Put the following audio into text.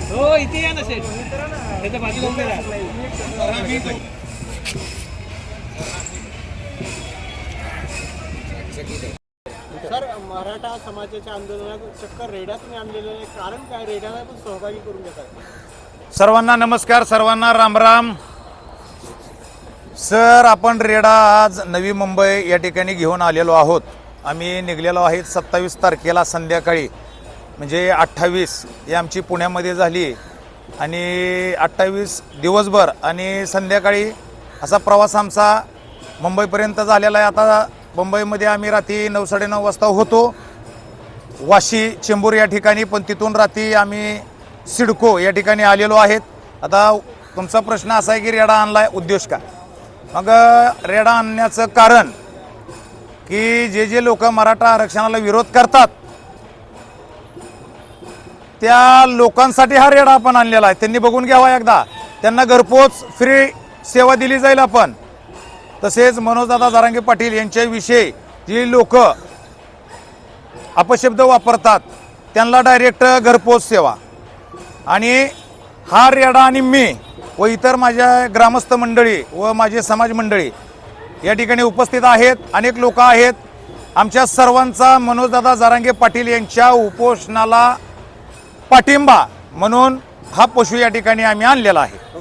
हो इथे या ना शेठ त्याच्या बाजूला उभे राहा. सर, मराठा समाजाच्या आंदोलनात चक्क रेड्या तुम्ही आणलेले आहे, कारण काय? रेड्याला पण सहभागी करून घेतात. सर्वांना नमस्कार, सर्वांना रामराम. सर, आपण रेडा आज नवी मुंबई या ठिकाणी घेऊन आलेलो आहोत. आम्ही निघलेलो आहे 27 तारखेला संध्याकाळी, म्हणजे 28 ही आमची पुण्यामध्ये झाली आणि 28 दिवसभर आणि संध्याकाळी असा प्रवास आमचा मुंबईपर्यंत झालेला आहे. आता मुंबईमध्ये आम्ही रात्री 9-9:30 वाजता होतो वाशी चेंबूर या ठिकाणी, पण तिथून रात्री आम्ही सिडको या ठिकाणी आलेलो आहेत. आता तुमचा प्रश्न असा आहे की रेडा आणलाय उद्देश का? मग रेडा आणण्याचं कारण की जे लोक मराठा आरक्षणाला विरोध करतात त्या लोकांसाठी हा रेडा आपण आणलेला आहे. त्यांनी बघून घ्यावा एकदा, त्यांना घरपोच फ्री सेवा दिली जाईल आपण. तसेच मनोजदादा जरांगे पाटील यांच्याविषयी जी लोक अपशब्द वापरतात त्यांना डायरेक्ट घरपोच सेवा. आणि हा रेडा आणि मी व इतर माझ्या ग्रामस्थ मंडळी व माझे समाज मंडळी या ठिकाणी उपस्थित आहेत. अनेक लोक आहेत. आमच्या सर्वांचा मनोजदादा जरांगे पाटील यांच्या उपोषणाला पाठिंबा म्हणून हा पशु या ठिकाणी आम्ही आणलेला आहे.